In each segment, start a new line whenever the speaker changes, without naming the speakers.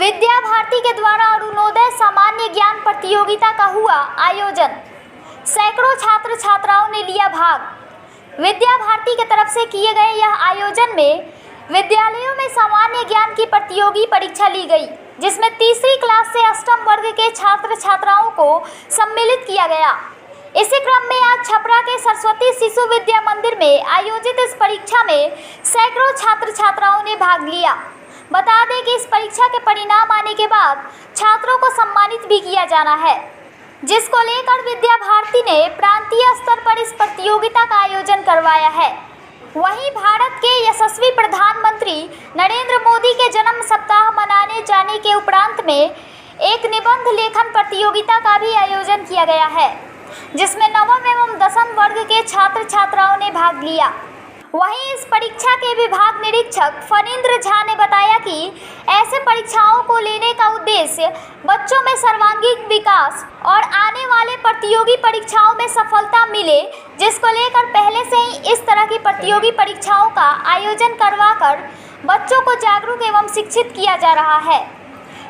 विद्या भारती के द्वारा अरुणोदय सामान्य ज्ञान प्रतियोगिता का हुआ आयोजन। सैकड़ों छात्र छात्राओं ने लिया भाग। विद्या भारती की तरफ से किए गए यह आयोजन में विद्यालयों में सामान्य ज्ञान की प्रतियोगी परीक्षा ली गई, जिसमें तीसरी क्लास से अष्टम वर्ग के छात्र छात्राओं को सम्मिलित किया गया। इसी क्रम में आज छपरा के सरस्वती शिशु विद्या मंदिर में आयोजित इस परीक्षा में सैकड़ों छात्र छात्राओं ने भाग लिया। बता दें कि इस परीक्षा के परिणाम आने के बाद छात्रों को सम्मानित भी किया जाना है, जिसको लेकर विद्या भारती ने प्रांतीय स्तर पर इस प्रतियोगिता का आयोजन करवाया है। वहीं भारत के यशस्वी प्रधानमंत्री नरेंद्र मोदी के जन्म सप्ताह मनाने जाने के उपरांत में एक निबंध लेखन प्रतियोगिता का भी आयोजन किया गया है, जिसमें नवम एवं दसम वर्ग के छात्र छात्राओं ने भाग लिया। वहीं इस परीक्षा के विभाग निरीक्षक फणींद्र झा ने बताया कि ऐसे परीक्षाओं को लेने का उद्देश्य बच्चों में सर्वांगीण विकास और आने वाले प्रतियोगी परीक्षाओं में सफलता मिले, जिसको लेकर पहले से ही इस तरह की प्रतियोगी परीक्षाओं का आयोजन करवाकर बच्चों को जागरूक एवं शिक्षित किया जा रहा है।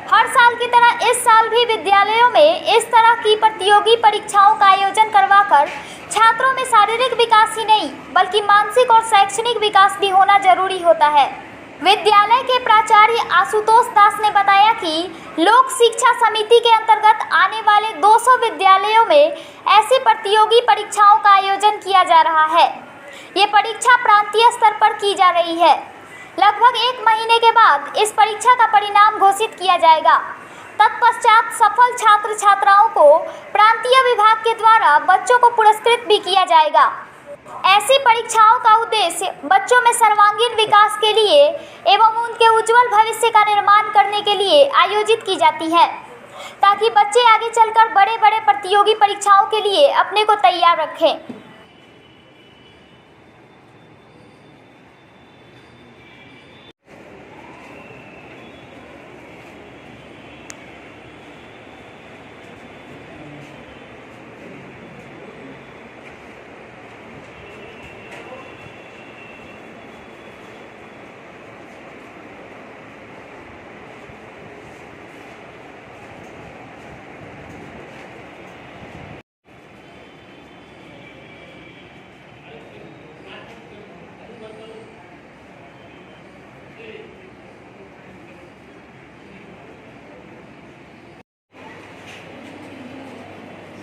हर साल की तरह इस साल भी विद्यालयों में इस तरह की प्रतियोगी परीक्षाओं का आयोजन करवाकर छात्रों में शारीरिक विकास ही नहीं बल्कि मानसिक और शैक्षणिक विकास भी होना जरूरी होता है। विद्यालय के प्राचार्य आशुतोष दास ने बताया कि लोक शिक्षा समिति के अंतर्गत आने वाले 200 विद्यालयों में ऐसी प्रतियोगी परीक्षाओं का आयोजन किया जा रहा है। ये परीक्षा प्रांतीय स्तर पर की जा रही है। लगभग 1 महीने के बाद इस परीक्षा का परिणाम घोषित किया जाएगा। तत्पश्चात सफल छात्र छात्राओं को प्रांतीय विभाग के द्वारा बच्चों को पुरस्कृत भी किया जाएगा। ऐसी परीक्षाओं का उद्देश्य बच्चों में सर्वांगीण विकास के लिए एवं उनके उज्जवल भविष्य का निर्माण करने के लिए आयोजित की जाती है, ताकि बच्चे आगे चलकर बड़े बड़े प्रतियोगी परीक्षाओं के लिए अपने को तैयार रखें।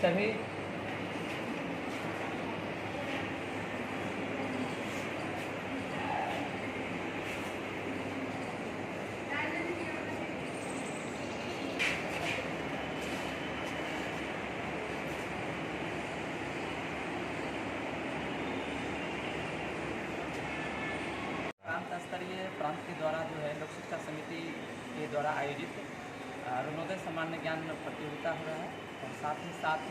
सभी प्रांत स्तरीय प्रांत के द्वारा जो है लोक शिक्षा समिति के द्वारा आयोजित अरुणोदय सामान्य ज्ञान प्रतियोगिता हो रहा है और साथ ही साथ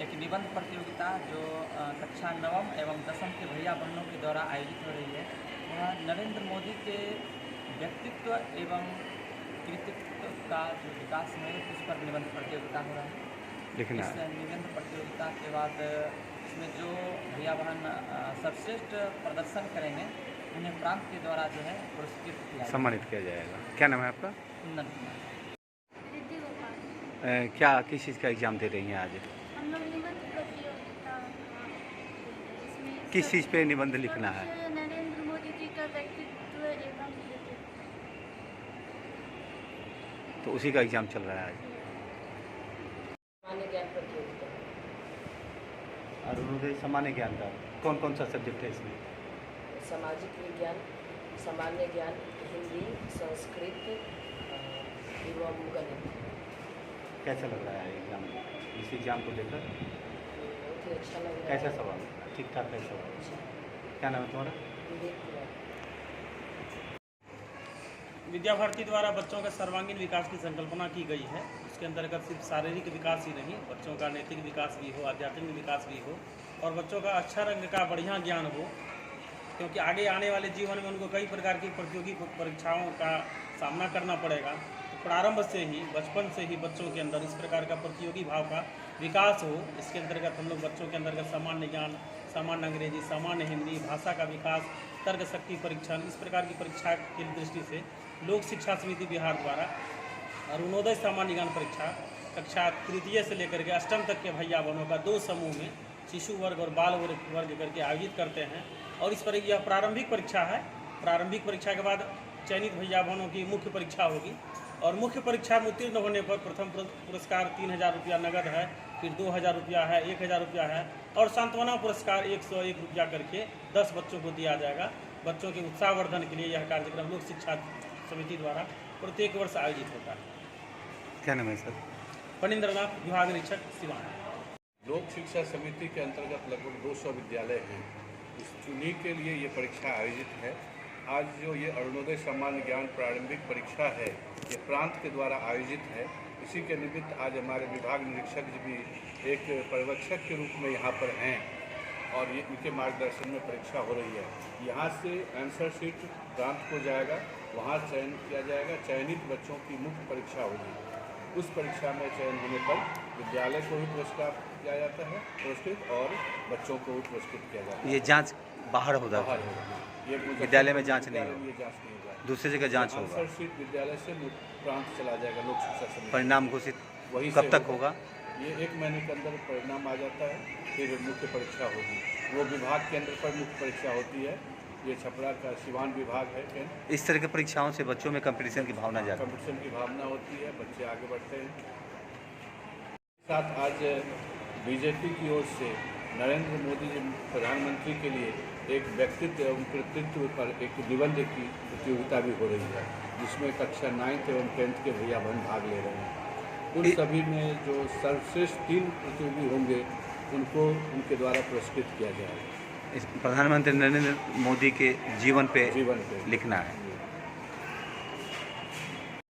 एक निबंध प्रतियोगिता जो कक्षा 9 एवं 10 के भैया बहनों के द्वारा आयोजित हो रही है। वह नरेंद्र मोदी के व्यक्तित्व एवं कृतित्व का जो विकास है उस पर निबंध प्रतियोगिता हो रहा है। इस निबंध प्रतियोगिता के बाद इसमें जो भैया बहन सर्वश्रेष्ठ प्रदर्शन करेंगे उन्हें प्रांत के द्वारा जो है पुरस्कृत किया
सम्मानित किया जाएगा। क्या नाम है आपका?
कुंदन कुमार।
क्या किस चीज़ का एग्ज़ाम दे रही हैं आज?
हम लोग निबंध प्रतियोगिता
किस चीज़ पे निबंध लिखना है?
नरेंद्र मोदी जी का व्यक्तित्व एवं कृतित्व,
तो उसी का एग्ज़ाम चल रहा है आज।
सामान्य ज्ञान प्रतियोगिता
अरुणोदय सामान्य ज्ञान का कौन कौन सा सब्जेक्ट है इसमें?
सामाजिक विज्ञान, सामान्य ज्ञान, हिंदी, संस्कृत एवं गणित।
कैसा लग रहा है एग्ज़ाम? इस एग्ज़ाम को लेकर
बहुत ही अच्छा लग रहा है।
कैसा सवाल? ठीक ठाक है सवाल। क्या नाम है तुम्हारा?
विवेक कुमार।
विद्या भारती द्वारा बच्चों का सर्वांगीण विकास की संकल्पना की गई है। उसके अंतर्गत सिर्फ शारीरिक विकास ही नहीं, बच्चों का नैतिक विकास भी हो, आध्यात्मिक विकास भी हो और बच्चों का अक्षर अंक का बढ़िया ज्ञान हो, क्योंकि आगे आने वाले जीवन में उनको कई प्रकार की प्रतियोगी परीक्षाओं का सामना करना पड़ेगा। प्रारंभ से ही, बचपन से ही बच्चों के अंदर इस प्रकार का प्रतियोगी भाव का विकास हो। इसके अंतर्गत हम लोग बच्चों के अंतर्गत सामान्य ज्ञान, सामान्य अंग्रेजी, सामान्य हिंदी, भाषा का विकास, तर्क शक्ति परीक्षण, इस प्रकार की परीक्षा की दृष्टि से लोक शिक्षा समिति बिहार द्वारा अरुणोदय सामान्य ज्ञान परीक्षा कक्षा तृतीय से लेकर के अष्टम तक के भैया बहनों का 2 समूह में शिशु वर्ग और बाल वर्ग करके आयोजित करते हैं। और इस पर यह प्रारंभिक परीक्षा है। प्रारंभिक परीक्षा के बाद चयनित भैया बहनों की मुख्य परीक्षा होगी और मुख्य परीक्षा में उत्तीर्ण होने पर प्रथम पुरस्कार 3000 रुपया नगद है, फिर 2000 रुपया है, 1000 रुपया है और सांत्वना पुरस्कार 101 रुपया करके 10 बच्चों को दिया जाएगा। बच्चों के उत्साहवर्धन के लिए यह कार्यक्रम लोक शिक्षा समिति द्वारा प्रत्येक वर्ष आयोजित होता है।
क्या नाम है सर?
फणीन्द्रनाथ, विभाग निरीक्षक, सिवान।
लोक शिक्षा समिति के अंतर्गत लगभग 200 विद्यालय हैं। इस उन्हीं के लिए ये परीक्षा आयोजित है। आज जो ये अरुणोदय सामान्य ज्ञान प्रारंभिक परीक्षा है, ये प्रांत के द्वारा आयोजित है। इसी के निमित्त आज हमारे विभाग निरीक्षक जी भी एक पर्यवेक्षक के रूप में यहाँ पर हैं और ये इनके मार्गदर्शन में परीक्षा हो रही है। यहाँ से आंसर शीट प्रांत को जाएगा, वहाँ चयन किया जाएगा। चयनित बच्चों की मुख्य परीक्षा होगी। उस परीक्षा में चयन होने पर विद्यालय को भी पुरस्कार किया जाता है, पुरस्कृत, और बच्चों को भी पुरस्कृत किया जाता है।
ये जांच बाहर होगा?
बाहर होगा। ये
विद्यालय में जांच नहीं
होगी, ये जांच नहीं होगा।
दूसरी जगह जांच होगा।
आंसर शीट विद्यालय से प्रांत चला जाएगा लोक शिक्षा समिति।
परिणाम घोषित
वही
कब तक होगा?
ये 1 महीने के अंदर परिणाम आ जाता है, फिर मुख्य परीक्षा होगी। वो विभाग केंद्र पर मुख्य परीक्षा होती है। ये छपरा का सिवान विभाग है केंद्र।
इस तरह की परीक्षाओं से बच्चों में कंपटीशन की भावना जाती है।
कंपटीशन की भावना होती है, बच्चे आगे बढ़ते हैं। साथ आज बीजेपी की ओर से नरेंद्र मोदी जी प्रधानमंत्री के लिए एक व्यक्तित्व एवं कृतित्व पर एक निबंध की प्रतियोगिता भी हो रही है, जिसमें कक्षा 9th एवं 10th के भैया बहन भाग ले रहे हैं। उन सभी में जो सर्वश्रेष्ठ 3 प्रतियोगी होंगे उनको उनके द्वारा पुरस्कृत किया जाएगा।
प्रधानमंत्री नरेंद्र मोदी के जीवन पे
लिखना है।